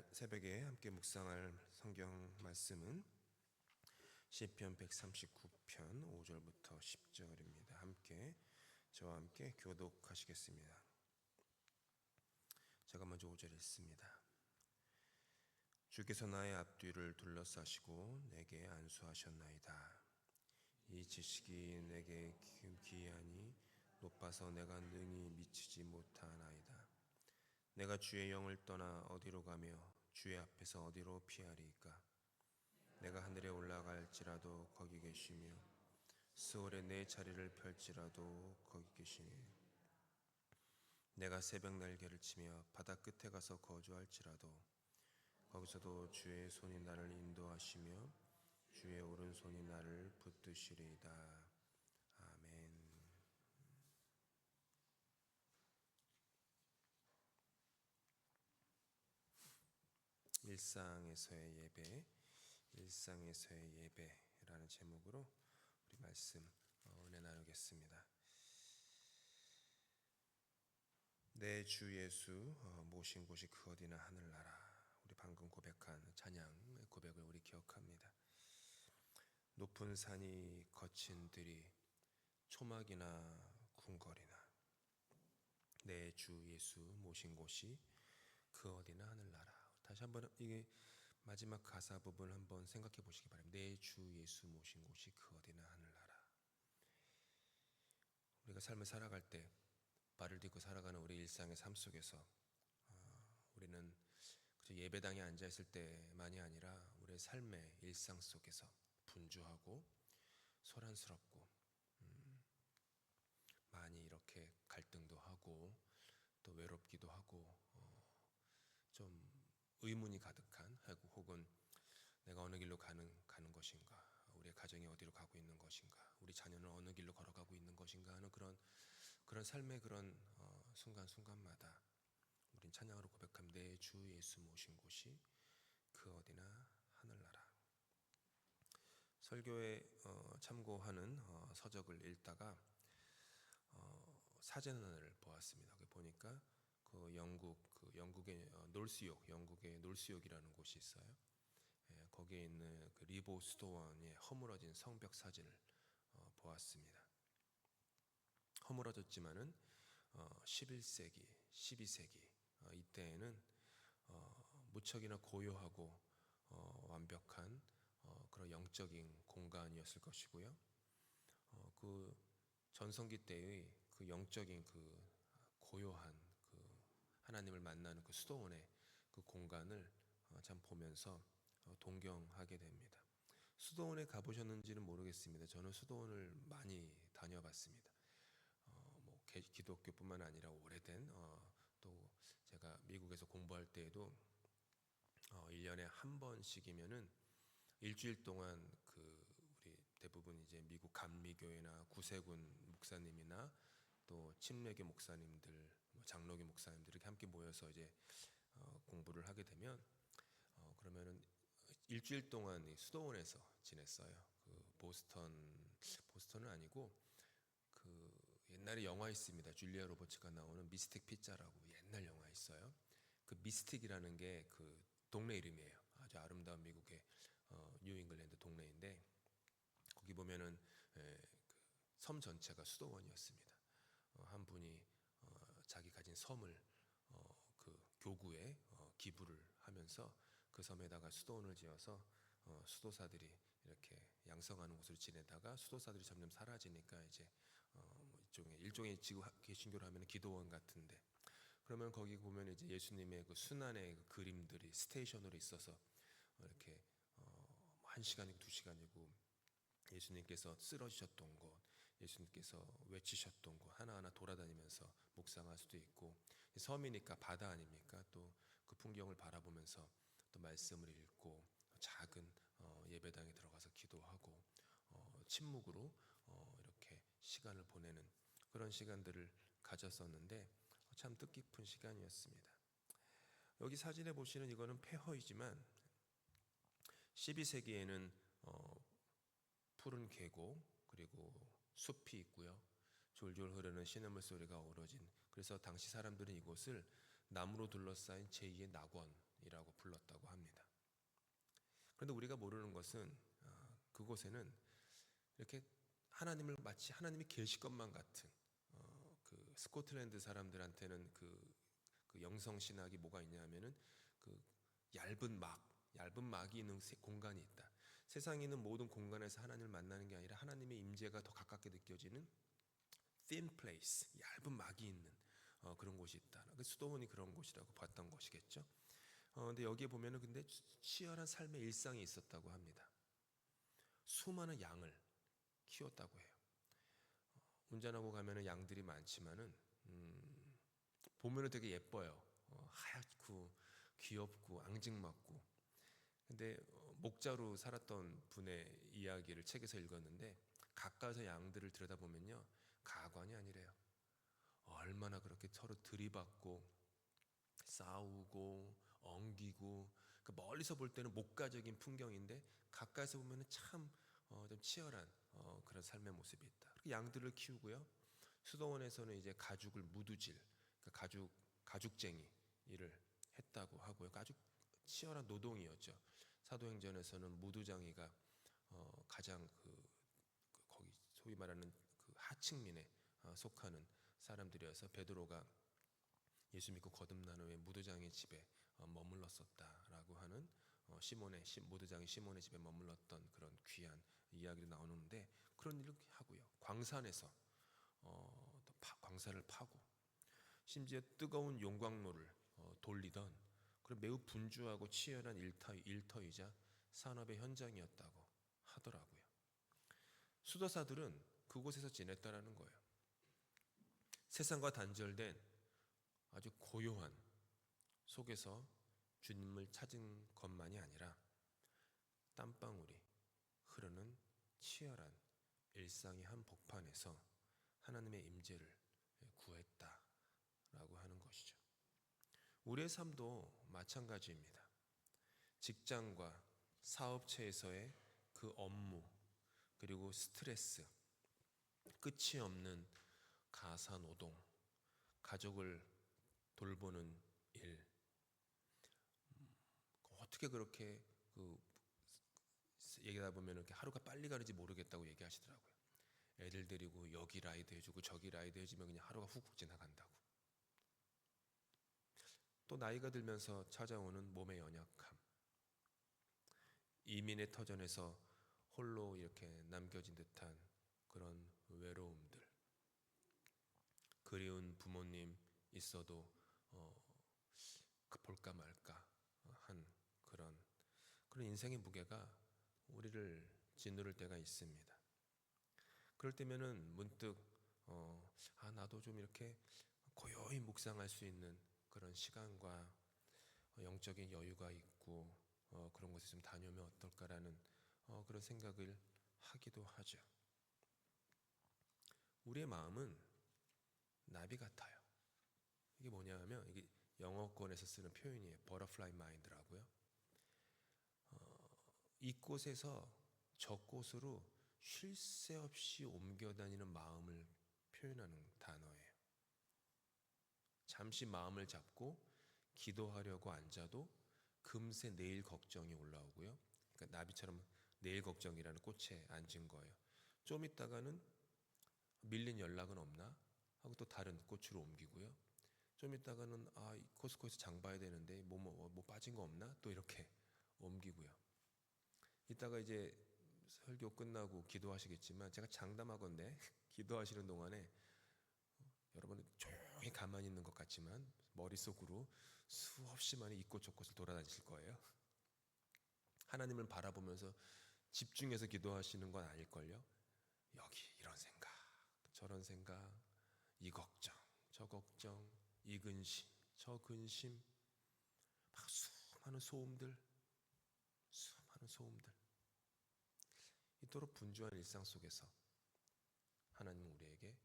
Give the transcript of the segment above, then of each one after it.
새벽에 함께 묵상할 성경 말씀은 시편 139편 5절부터 10절입니다. 저와 함께 교독하시겠습니다. 제가 먼저 5절 읽습니다. 주께서 나의 앞뒤를 둘러싸시고 내게 안수하셨나이다. 이 지식이 내게 귀하니 높아서 내가 능히 미치지 못하나이다. 내가 주의 영을 떠나 어디로 가며 주의 앞에서 어디로 피하리이까? 내가 하늘에 올라갈지라도 거기 계시며 스올에 내 자리를 펼지라도 거기 계시니, 내가 새벽 날개를 치며 바다 끝에 가서 거주할지라도 거기서도 주의 손이 나를 인도하시며 주의 오른손이 나를 붙드시리이다. 아멘. 일상에서의 예배라는 제목으로 우리 말씀 은혜 나누겠습니다. 내 주 예수 모신 곳이 그 어디나 하늘나라. 우리 방금 고백한 찬양 고백을 우리 기억합니다. 높은 산이 거친 들이 초막이나 궁궐이나 내 주 예수 모신 곳이 그 어디나 하늘나라. 다시 한번 이게 마지막 가사 부분 한번 생각해 보시기 바랍니다. 내 주 예수 모신 곳이 그 어디나 하늘나라. 우리가 삶을 살아갈 때 발을 딛고 살아가는 우리 일상의 삶 속에서 우리는 그저 예배당에 앉아 있을 때만이 아니라 우리의 삶의 일상 속에서 분주하고 소란스럽고 많이 이렇게 갈등도 하고 또 외롭기도 하고 좀 의문이 가득한, 혹은 내가 어느 길로 가는 것인가, 우리의 가정이 어디로 가고 있는 것인가, 우리 자녀는 어느 길로 걸어가고 있는 것인가 하는 그런 삶의 그런 순간순간마다 우린 찬양으로 고백합니다. 내 주 예수 모신 곳이 그 어디나 하늘나라. 설교에 참고하는 서적을 읽다가 사전을 보았습니다. 보니까 영국의 놀스욕이라는 곳이 있어요. 거기에 있는 그 리보 스토원의 허물어진 성벽 사진을 보았습니다. 허물어졌지만은 11세기, 12세기 이때에는 무척이나 고요하고 완벽한 그런 영적인 공간이었을 것이고요. 그 전성기 때의 그 영적인 그 고요한 하나님을 만나는 그 수도원의 그 공간을 참 보면서 동경하게 됩니다. 수도원에 가보셨는지는 모르겠습니다. 저는 수도원을 많이 다녀봤습니다. 기독교뿐만 아니라 오래된 또 제가 미국에서 공부할 때에도 1년에 한 번씩이면은 일주일 동안 우리 대부분 이제 미국 감리교회나 구세군 목사님이나 또 침례교 목사님들, 장로교 목사님들 이렇게 함께 모여서 이제 공부를 하게 되면 그러면은 일주일 동안 수도원에서 지냈어요. 보스턴은 아니고 옛날에 영화 있습니다. 줄리아 로버츠가 나오는 미스틱 피자라고 옛날 영화 있어요. 그 미스틱이라는 게 그 동네 이름이에요. 아주 아름다운 미국의 뉴잉글랜드 동네인데 거기 보면은 섬 전체가 수도원이었습니다. 한 분이 자기 가진 섬을 그 교구에 기부를 하면서 그 섬에다가 수도원을 지어서 수도사들이 이렇게 양성하는 곳을 지내다가 수도사들이 점점 사라지니까 이제 일종의 지구 개신교로 하면 기도원 같은데, 그러면 거기 보면 이제 예수님의 그 순환의 그 그림들이 스테이션으로 있어서 이렇게 1시간이고 2시간이고 예수님께서 쓰러지셨던 곳, 예수님께서 외치셨던 곳 하나하나 돌아다니면서 묵상할 수도 있고, 섬이니까 바다 아닙니까? 또 그 풍경을 바라보면서 또 말씀을 읽고 작은 예배당에 들어가서 기도하고 침묵으로 이렇게 시간을 보내는 그런 시간들을 가졌었는데 참 뜻깊은 시간이었습니다. 여기 사진에 보시는 이거는 폐허이지만 12세기에는 푸른 계곡 그리고 숲이 있고요. 졸졸 흐르는 시냇물 소리가 어우러진, 그래서 당시 사람들은 이곳을 나무로 둘러싸인 제2의 낙원이라고 불렀다고 합니다. 그런데 우리가 모르는 것은 그곳에는 이렇게 하나님을 마치 하나님이 계실 것만 같은 그 스코틀랜드 사람들한테는 그 영성 신학이 뭐가 있냐면은 그 얇은 막이 있는 공간이 있다. 세상에 있는 모든 공간에서 하나님을 만나는 게 아니라 하나님의 임재가 더 가깝게 느껴지는 thin place, 얇은 막이 있는 그런 곳이 있다. 수도원이 그런 곳이라고 봤던 것이겠죠. 근데 여기에 보면은 근데 치열한 삶의 일상이 있었다고 합니다. 수많은 양을 키웠다고 해요. 운전하고 가면은 양들이 많지만은 보면은 되게 예뻐요. 하얗고 귀엽고 앙증맞고. 근데 목자로 살았던 분의 이야기를 책에서 읽었는데 가까이서 양들을 들여다보면요, 가관이 아니래요. 얼마나 그렇게 서로 들이받고 싸우고 엉기고, 그 멀리서 볼 때는 목가적인 풍경인데 가까이서 보면은 참 좀 치열한 그런 삶의 모습이 있다. 그렇게 양들을 키우고요. 수도원에서는 이제 가죽을 무두질, 그러니까 가죽쟁이 일을 했다고 하고요. 아주 치열한 노동이었죠. 사도행전에서는 무두장이가 가장 거기 소위 말하는 그 하층민에 속하는 사람들이어서 베드로가 예수 믿고 거듭난 후에 무두장의 집에 머물렀었다라고 하는 무두장이 시몬의 집에 머물렀던 그런 귀한 이야기도 나오는데, 그런 일을 하고요. 광산에서 광산을 파고 심지어 뜨거운 용광로를 돌리던 그런 매우 분주하고 치열한 일터이자 산업의 현장이었다고 하더라고요. 수도사들은 그곳에서 지냈다라는 거예요. 세상과 단절된 아주 고요한 속에서 주님을 찾은 것만이 아니라 땀방울이 흐르는 치열한 일상의 한 복판에서 하나님의 임재를 구했다라고 하는 것이죠. 우리의 삶도 마찬가지입니다. 직장과 사업체에서의 그 업무, 그리고 스트레스, 끝이 없는 가사 노동, 가족을 돌보는 일, 어떻게 그렇게 얘기하다 보면 이렇게 하루가 빨리 가는지 모르겠다고 얘기하시더라고요. 애들 데리고 여기 라이드 해주고 저기 라이드 해주면 그냥 하루가 훅훅 지나간다고. 또 나이가 들면서 찾아오는 몸의 연약함, 이민의 터전에서 홀로 이렇게 남겨진 듯한 그런 외로움들, 그리운 부모님 있어도 볼까 말까 한 그런 인생의 무게가 우리를 짓누를 때가 있습니다. 그럴 때면은 문득 나도 좀 이렇게 고요히 묵상할 수 있는 그런 시간과 영적인 여유가 있고 그런 곳에 좀 다녀오면 어떨까라는 그런 생각을 하기도 하죠. 우리의 마음은 나비 같아요. 이게 뭐냐면 이게 영어권에서 쓰는 표현이에요. Butterfly Mind라고요. 이곳에서 저곳으로 쉴 새 없이 옮겨다니는 마음을 표현하는 단어예요. 잠시 마음을 잡고 기도하려고 앉아도 금세 내일 걱정이 올라오고요. 그러니까 나비처럼 내일 걱정이라는 꽃에 앉은 거예요. 좀 있다가는 밀린 연락은 없나 하고 또 다른 꽃으로 옮기고요. 좀 있다가는 코스코에서 장 봐야 되는데 뭐 빠진 거 없나 또 이렇게 옮기고요. 이따가 이제 설교 끝나고 기도하시겠지만 제가 장담하건대 기도하시는 동안에 여러분은 조용히 가만히 있는 것 같지만 머릿속으로 수없이 많이 이곳 저곳을 돌아다니실 거예요. 하나님을 바라보면서 집중해서 기도하시는 건 아닐걸요. 여기 이런 생각, 저런 생각, 이 걱정, 저 걱정, 이 근심, 저 근심, 막 수많은 소음들, 이토록 분주한 일상 속에서 하나님은 우리에게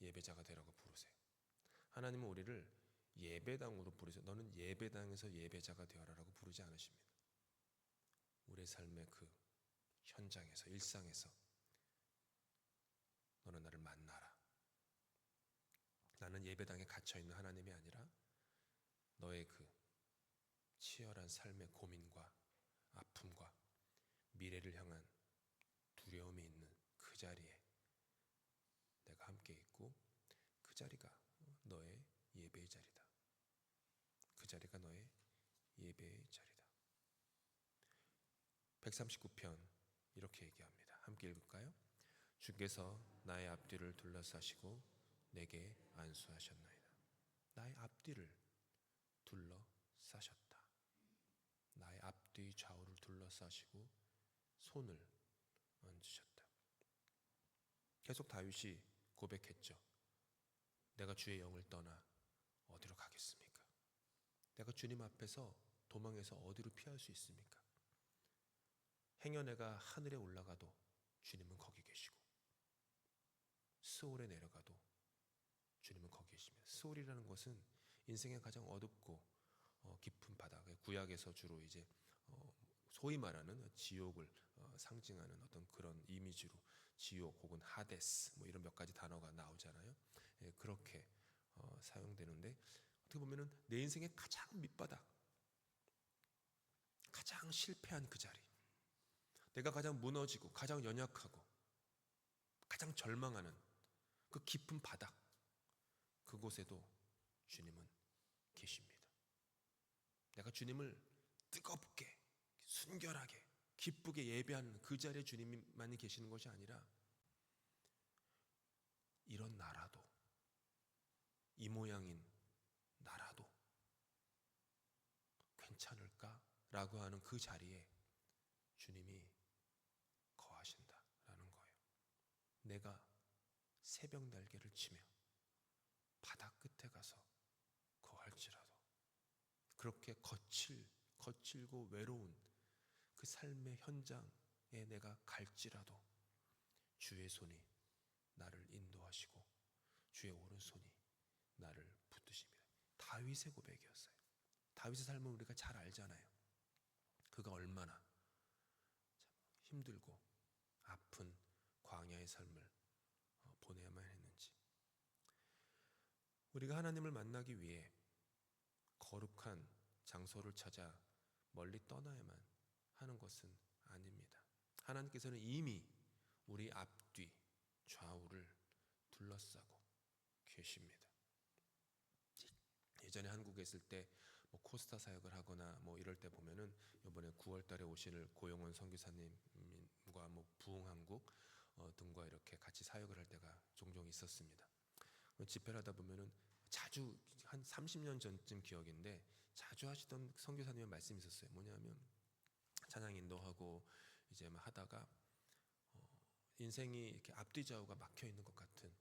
예배자가 되라고 부르세요. 하나님은 우리를 예배당으로 부르세요. 너는 예배당에서 예배자가 되어라라고 부르지 않으십니다. 우리의 삶의 그 현장에서, 일상에서 너는 나를 만나라. 나는 예배당에 갇혀있는 하나님이 아니라 치열한 삶의 고민과 아픔과 미래를 향한 두려움이 있는 그 자리에 내가 함께 있고, 그 자리가 너의 예배의 자리다. 그 자리가 너의 예배의 자리다. 139편 이렇게 얘기합니다. 함께 읽을까요? 주께서 나의 앞뒤를 둘러싸시고 내게 안수하셨나이다. 나의 앞뒤를 둘러싸셨다. 나의 앞뒤 좌우를 둘러싸시고 손을 얹으셨다. 계속 다윗이 고백했죠. 내가 주의 영을 떠나 어디로 가겠습니까? 내가 주님 앞에서 도망해서 어디로 피할 수 있습니까? 행여내가 하늘에 올라가도 주님은 거기 계시고, 스올에 내려가도 주님은 거기 계십니다. 스올이라는 것은 인생의 가장 어둡고 깊은 바다, 구약에서 주로 이제 소위 말하는 지옥을 상징하는 어떤 그런 이미지로 지옥 혹은 하데스 뭐 이런 몇 가지 단어가 나오잖아요. 예, 그렇게 사용되는데, 어떻게 보면은 내 인생의 가장 밑바닥, 가장 실패한 그 자리, 내가 가장 무너지고 가장 연약하고 가장 절망하는 그 깊은 바닥, 그곳에도 주님은 계십니다. 내가 주님을 뜨겁게 순결하게 기쁘게 예배하는 그 자리에 주님만이 계시는 것이 아니라, 이런 나라도, 이 모양인 나라도 괜찮을까라고 하는 그 자리에 주님이 거하신다라는 거예요. 내가 새벽 날개를 치며 바다 끝에 가서 거할지라도, 그렇게 거칠고 외로운 그 삶의 현장에 내가 갈지라도 주의 손이 나를 인도하시고 주의 오른손이 나를 붙드십니다. 다윗의 고백이었어요. 다윗의 삶을 우리가 잘 알잖아요. 그가 얼마나 힘들고 아픈 광야의 삶을 보내야만 했는지. 우리가 하나님을 만나기 위해 거룩한 장소를 찾아 멀리 떠나야만 하는 것은 아닙니다. 하나님께서는 이미 우리 앞뒤 좌우를 둘러싸고 계십니다. 예전에 한국에 있을 때 뭐 코스타 사역을 하거나 뭐 이럴 때 보면은 이번에 9월달에 오실 고용원 선교사님과 뭐 부흥한국 등과 이렇게 같이 사역을 할 때가 종종 있었습니다. 집회를 하다 보면은 자주 한 30년 전쯤 기억인데 자주 하시던 선교사님의 말씀이 있었어요. 뭐냐면 찬양 인도하고 이제 막 하다가 인생이 이렇게 앞뒤 좌우가 막혀 있는 것 같은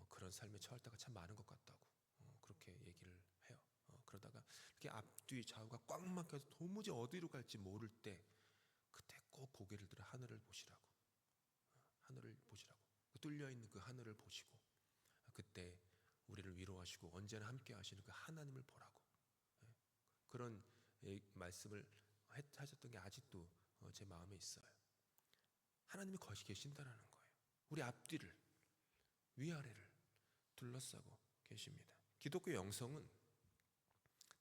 그런 삶에 처할 때가 참 많은 것 같다고 그렇게 얘기를 해요. 그러다가 이렇게 앞뒤 좌우가 꽉 막혀서 도무지 어디로 갈지 모를 때, 그때 꼭 고개를 들어 하늘을 보시라고, 하늘을 보시라고, 뚫려 있는 그 하늘을 보시고, 그때 우리를 위로하시고 언제나 함께 하시는 그 하나님을 보라고, 그런 말씀을 하셨던 게 아직도 제 마음에 있어요. 하나님이 거기 계신다라는 거예요. 우리 앞뒤를, 위아래를 둘러싸고 계십니다. 기독교 영성은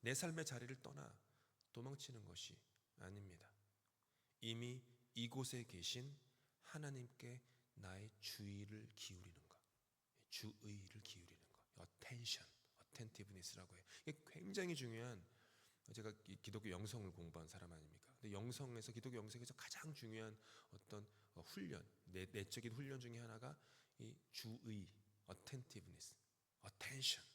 내 삶의 자리를 떠나 도망치는 것이 아닙니다. 이미 이곳에 계신 하나님께 나의 주의를 기울이는 것, 주의를 기울이는 것, attentiveness라고 해요. 이게 굉장히 중요한, 제가 기독교 영성을 공부한 사람 아닙니까? 근데 영성에서, 기독교 영성에서 가장 중요한 어떤 훈련, 내적인 훈련 중에 하나가 이 주의, attentiveness, attention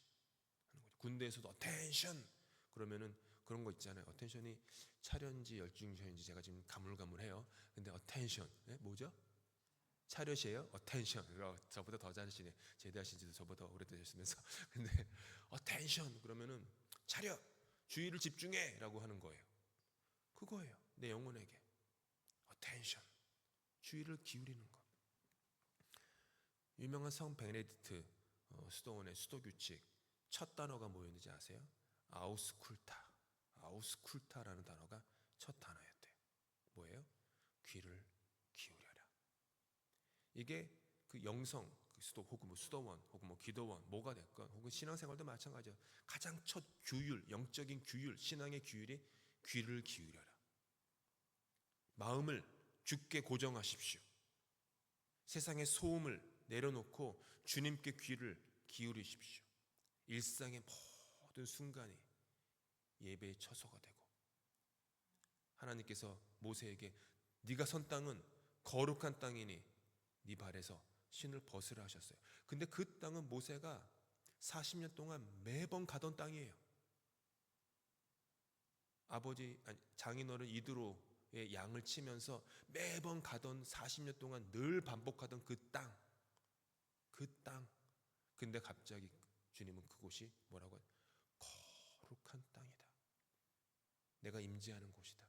하는 거죠. 군대에서도 attention 그러면은 그런 거 있잖아요. attention이 차련지 열중션인지 제가 지금 가물가물해요. 근데 attention, 뭐죠? 차렷이에요? attention. 저보다 더 잘하시네. 제대하신 지도 저보다 오래되셨으면서. 근데 attention 그러면은 차렷, 주의를 집중해 라고 하는 거예요. 그거예요. 내 영혼에게 attention, 주의를 기울이는 것. 유명한 성 베네딕트 수도원의 수도규칙 첫 단어가 뭐였는지 아세요? 아우스쿨타라는 단어가 첫 단어였대요. 뭐예요? 귀를 기울여라. 이게 그 영성, 그 수도 혹은 뭐 수도원 혹은 뭐 기도원 뭐가 됐건, 혹은 신앙생활도 마찬가지예요. 가장 첫 규율, 영적인 규율, 신앙의 규율이 귀를 기울여라. 마음을 주께 고정하십시오. 세상의 소음을 내려놓고 주님께 귀를 기울이십시오. 일상의 모든 순간이 예배의 처소가 되고, 하나님께서 모세에게 네가 선 땅은 거룩한 땅이니 네 발에서 신을 벗으라 하셨어요. 근데 그 땅은 모세가 40년 동안 매번 가던 땅이에요. 장인어른 이드로의 양을 치면서 매번 가던 40년 동안 늘 반복하던 그 땅. 근데 갑자기 주님은 그곳이 뭐라고 해요? 거룩한 땅이다. 내가 임재하는 곳이다.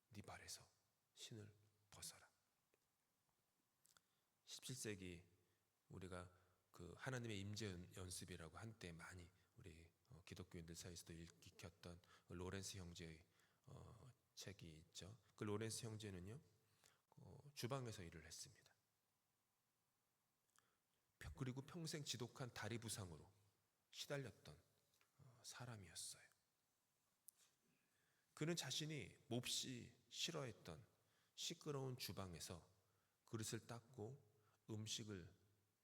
네 발에서 신을 벗어라. 17세기 우리가 그 하나님의 임재 연습이라고 한때 많이 우리 기독교인들 사이에서도 익혔던 로렌스 형제의 책이 있죠. 그 로렌스 형제는요, 주방에서 일을 했습니다. 그리고 평생 지독한 다리 부상으로 시달렸던 사람이었어요. 그는 자신이 몹시 싫어했던 시끄러운 주방에서 그릇을 닦고 음식을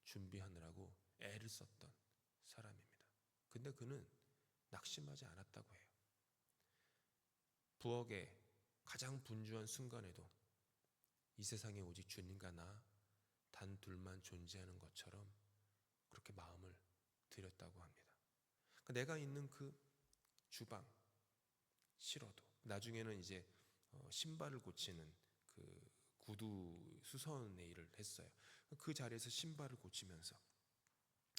준비하느라고 애를 썼던 사람입니다. 근데 그는 낙심하지 않았다고 해요. 부엌의 가장 분주한 순간에도 이 세상에 오직 주님과 나 단 둘만 존재하는 것처럼 그렇게 마음을 들였다고 합니다. 그러니까 내가 있는 그 주방 싫어도, 나중에는 이제 신발을 고치는 그 구두 수선의 일을 했어요. 그 자리에서 신발을 고치면서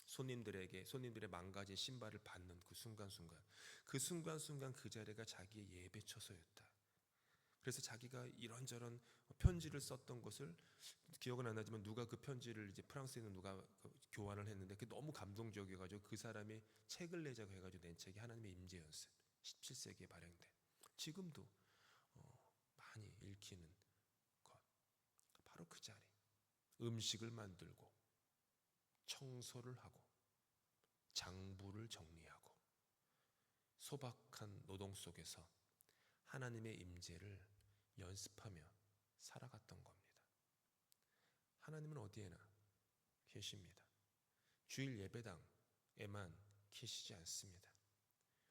손님들의 망가진 신발을 받는 그 순간순간 그 자리가 자기의 예배 처소였다. 그래서 자기가 이런저런 편지를 썼던 것을 기억은 안 나지만 누가 그 편지를 이제 프랑스에 있는 누가 교환을 했는데 그게 너무 감동적이어가지고 그 사람이 책을 내자고 해가지고 낸 책이 하나님의 임재 연습, 17세기에 발행된, 지금도 많이 읽히는 것, 바로 그 자리. 음식을 만들고 청소를 하고 장부를 정리하고 소박한 노동 속에서 하나님의 임재를 연습하며 살아갔던 겁니다. 하나님은 어디에나 계십니다. 주일 예배당에만 계시지 않습니다.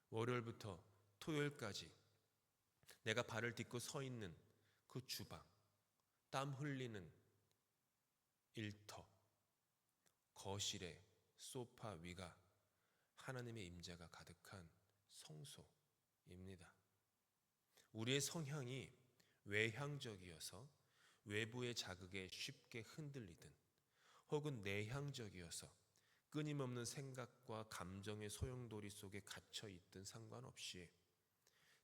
월요일부터 토요일까지 내가 발을 딛고 서 있는 그 주방, 땀 흘리는 일터, 거실의 소파 위가 하나님의 임재가 가득한 성소입니다. 우리의 성향이 외향적이어서 외부의 자극에 쉽게 흔들리든, 혹은 내향적이어서 끊임없는 생각과 감정의 소용돌이 속에 갇혀 있든 상관없이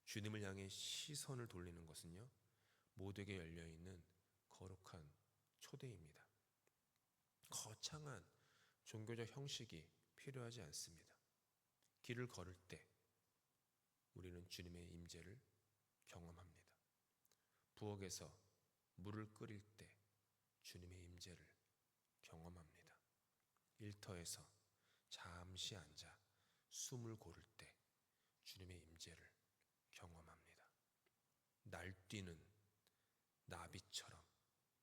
주님을 향해 시선을 돌리는 것은요, 모두에게 열려있는 거룩한 초대입니다. 거창한 종교적 형식이 필요하지 않습니다. 길을 걸을 때 우리는 주님의 임재를 경험합니다. 부엌에서 물을 끓일 때 주님의 임재를 경험합니다. 일터에서 잠시 앉아 숨을 고를 때 주님의 임재를 경험합니다. 날뛰는 나비처럼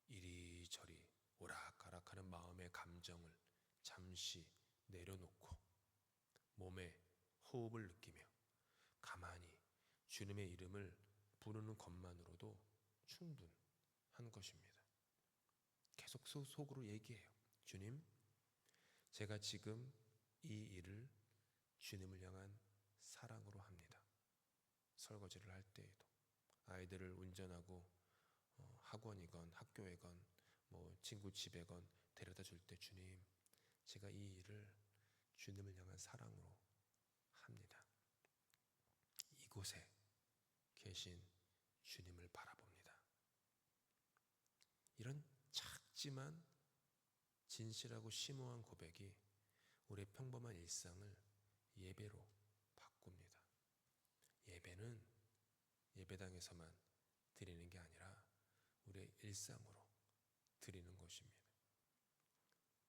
이리저리 오락가락하는 마음의 감정을 잠시 내려놓고 몸의 호흡을 느끼며 가만히 주님의 이름을 부르는 것만으로도 충분한 것입니다. 계속 속으로 얘기해요. 주님, 제가 지금 이 일을 주님을 향한 사랑으로 합니다. 설거지를 할 때에도, 아이들을 운전하고 학원이건 학교에건 친구 집에건 데려다 줄 때, 주님, 제가 이 일을 주님을 향한 사랑으로 합니다. 이곳에 계신 주님을 바라봅니다. 이런 작지만 진실하고 심오한 고백이 우리의 평범한 일상을 예배로 바꿉니다. 예배는 예배당에서만 드리는 게 아니라 우리의 일상으로 드리는 것입니다.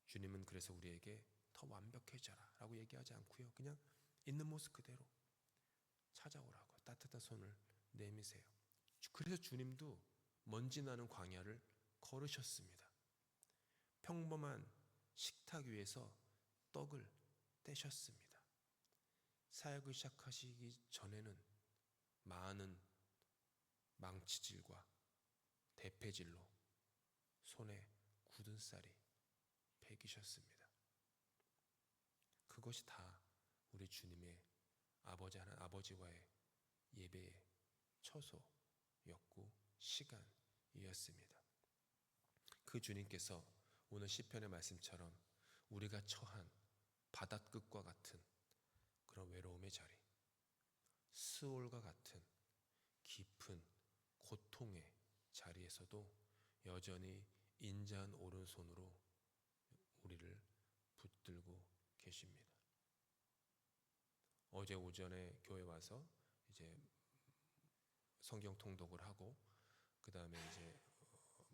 주님은 그래서 우리에게 더 완벽해져라 라고 얘기하지 않고요, 그냥 있는 모습 그대로 찾아오라고 따뜻한 손을 내미세요. 그래서 주님도 먼지 나는 광야를 걸으셨습니다. 평범한 식탁 위에서 떡을 떼셨습니다. 사역을 시작하시기 전에는 많은 망치질과 대패질로 손에 굳은 쌀이 배기셨습니다. 그것이 다 우리 주님의 아버지와의 예배의 처소였고 시간이었습니다. 그 주님께서 오늘 시편의 말씀처럼 우리가 처한 바닷끝과 같은 그런 외로움의 자리, 스올과 같은 깊은 고통의 자리에서도 여전히 인자한 오른손으로 우리를 붙들고 계십니다. 어제 오전에 교회 와서 이제 성경 통독을 하고 그 다음에 이제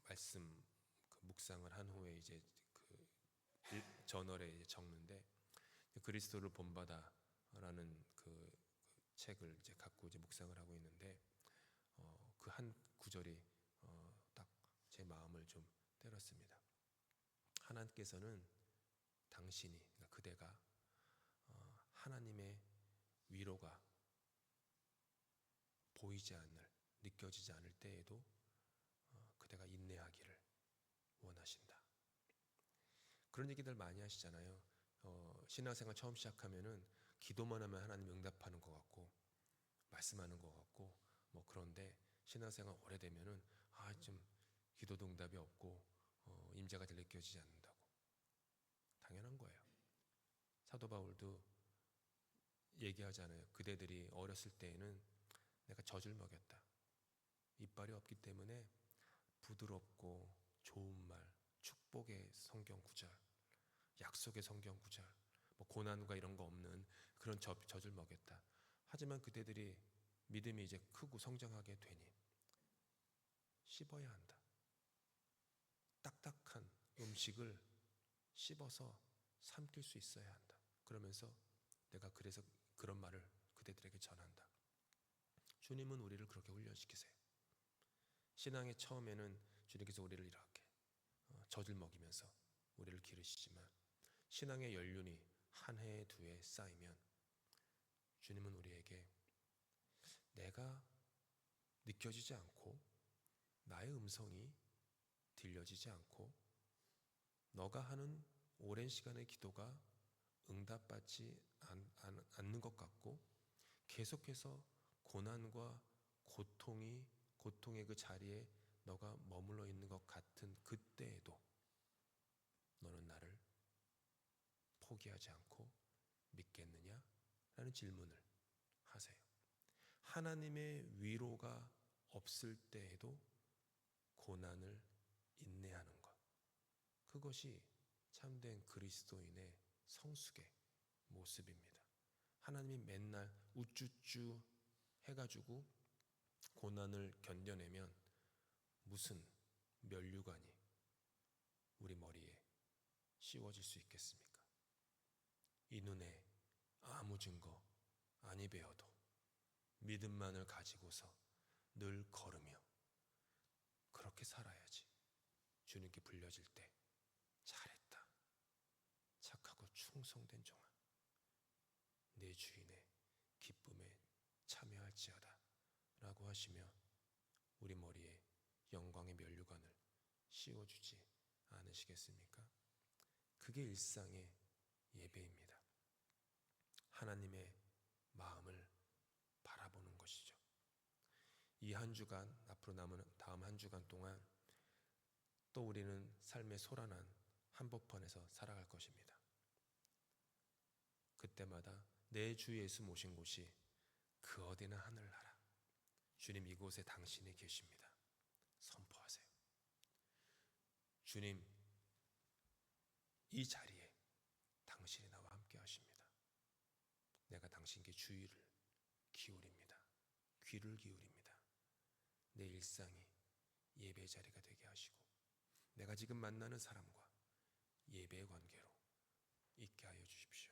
말씀 묵상을 한 후에 이제 그 저널에 이제 적는데 그리스도를 본받아라는 그 책을 이제 갖고 이제 묵상을 하고 있는데 그 한 구절이 딱 제 마음을 좀 때렸습니다. 하나님께서는 당신이, 그러니까 그대가 하나님의 위로가 보이지 않을, 느껴지지 않을 때에도 그대가 인내하기를 원하신다. 그런 얘기들 많이 하시잖아요. 신앙생활 처음 시작하면은 기도만 하면 하나님 응답하는 것 같고 말씀하는 것 같고 뭐 그런데 신앙생활 오래되면은 좀 기도도 응답이 없고 임재가 잘 느껴지지 않는다고. 당연한 거예요. 사도 바울도 얘기하잖아요. 그대들이 어렸을 때에는 내가 젖을 먹였다. 이빨이 없기 때문에 부드럽고 좋은 말, 축복의 성경 구절, 약속의 성경 구절, 뭐 고난과 이런 거 없는 그런 젖을 먹였다. 하지만 그대들이 믿음이 이제 크고 성장하게 되니 씹어야 한다. 딱딱한 음식을 씹어서 삼킬 수 있어야 한다. 그러면서 내가 그래서 그런 말을 그대들에게 전한다. 주님은 우리를 그렇게 훈련시키세요. 신앙의 처음에는 주님께서 우리를 이렇게 젖을 먹이면서 우리를 기르시지만 신앙의 연륜이 한 해, 두 해 쌓이면 주님은 우리에게 내가 느껴지지 않고 나의 음성이 들려지지 않고 너가 하는 오랜 시간의 기도가 응답받지 않는 것 같고 계속해서 고난과 고통의 그 자리에 너가 머물러 있는 것 같은 그때에도 너는 나를 포기하지 않고 믿겠느냐? 라는 질문을 하세요. 하나님의 위로가 없을 때에도 고난을 인내하는 것, 그것이 참된 그리스도인의 성숙의 모습입니다. 하나님이 맨날 우쭈쭈 해가지고 고난을 견뎌내면 무슨 면류관이 우리 머리에 씌워질 수 있겠습니까? 이 눈에 아무 증거 아니 배어도 믿음만을 가지고서 늘 걸으며 그렇게 살아야지 주님께 불려질 때 잘했다, 착하고 충성된 종아, 내 주인의 기쁨에 참여할지어다 라고 하시며 우리 머리에 영광의 면류관을 씌워주지 않으시겠습니까? 그게 일상의 예배입니다. 하나님의 마음을 바라보는 것이죠. 이 한 주간, 앞으로 남은 다음 한 주간 동안 또 우리는 삶의 소란한 한복판에서 살아갈 것입니다. 그때마다 내 주 예수 모신 곳이 그 어디나 하늘나라. 주님 이곳에 당신이 계십니다. 선포하세요. 주님 이 자리에 당신이 나와 함께 하십니다. 내가 당신께 주의를 기울입니다. 귀를 기울입니다. 내 일상이 예배의 자리가 되게 하시고 내가 지금 만나는 사람과 예배의 관계로 있게 하여 주십시오.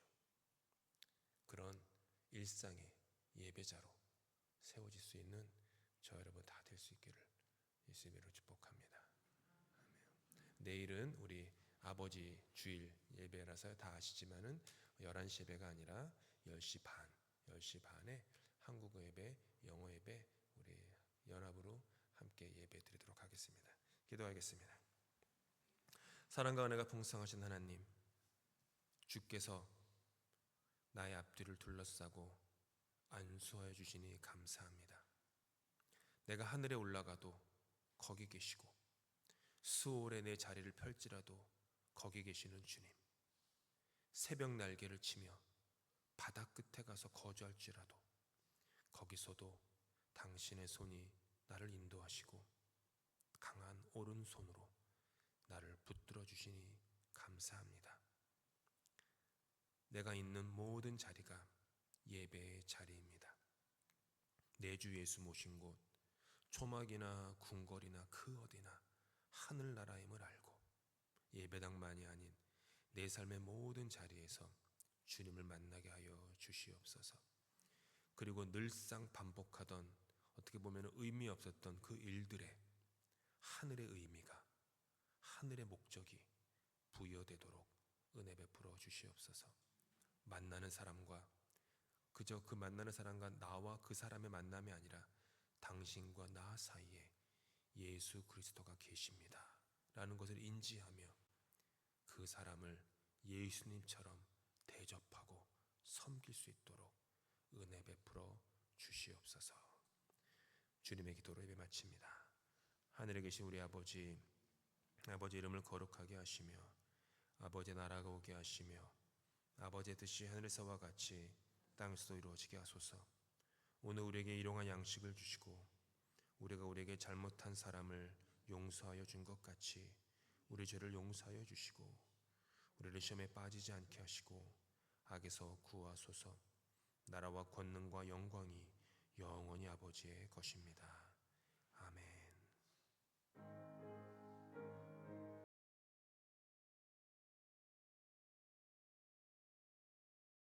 그런 일상의 예배자로 세워질 수 있는 될 수 있기를 예수님으로 축복합니다. 내일은 우리 아버지 주일 예배라서 다 아시지만은 11시 예배가 아니라 10시 반, 10시 반에 한국어 예배, 영어 예배 우리 연합으로 함께 예배 드리도록 하겠습니다. 기도하겠습니다. 사랑과 은혜가 풍성하신 하나님, 주께서 나의 앞뒤를 둘러싸고 안수하여 주시니 감사합니다. 내가 하늘에 올라가도 거기 계시고 수월에 내 자리를 펼지라도 거기 계시는 주님, 새벽 날개를 치며 바다 끝에 가서 거주할지라도 거기서도 당신의 손이 나를 인도하시고 강한 오른손으로 나를 붙들어 주시니 감사합니다. 내가 있는 모든 자리가 예배의 자리입니다. 내 주 예수 모신 곳, 초막이나 궁궐이나 그 어디나 하늘나라임을 알고 예배당만이 아닌 내 삶의 모든 자리에서 주님을 만나게 하여 주시옵소서. 그리고 늘상 반복하던 어떻게 보면 의미 없었던 그 일들에 하늘의 의미가, 하늘의 목적이 부여되도록 은혜 베풀어 주시옵소서. 만나는 사람과 그저 그 만나는 사람과 나와 그 사람의 만남이 아니라 당신과 나 사이에 예수 그리스도가 계십니다 라는 것을 인지하며 그 사람을 예수님처럼 대접하고 섬길 수 있도록 은혜 베풀어 주시옵소서. 주님의 기도로 예배 마칩니다. 하늘에 계신 우리 아버지, 아버지 이름을 거룩하게 하시며 아버지의 나라가 오게 하시며 아버지의 뜻이 하늘에서와 같이 땅에서도 이루어지게 하소서. 오늘 우리에게 일용할 양식을 주시고 우리가 우리에게 잘못한 사람을 용서하여 준 것 같이 우리 죄를 용서하여 주시고 우리를 시험에 빠지지 않게 하시고 악에서 구하소서. 나라와 권능과 영광이 영원히 아버지의 것입니다. 아멘.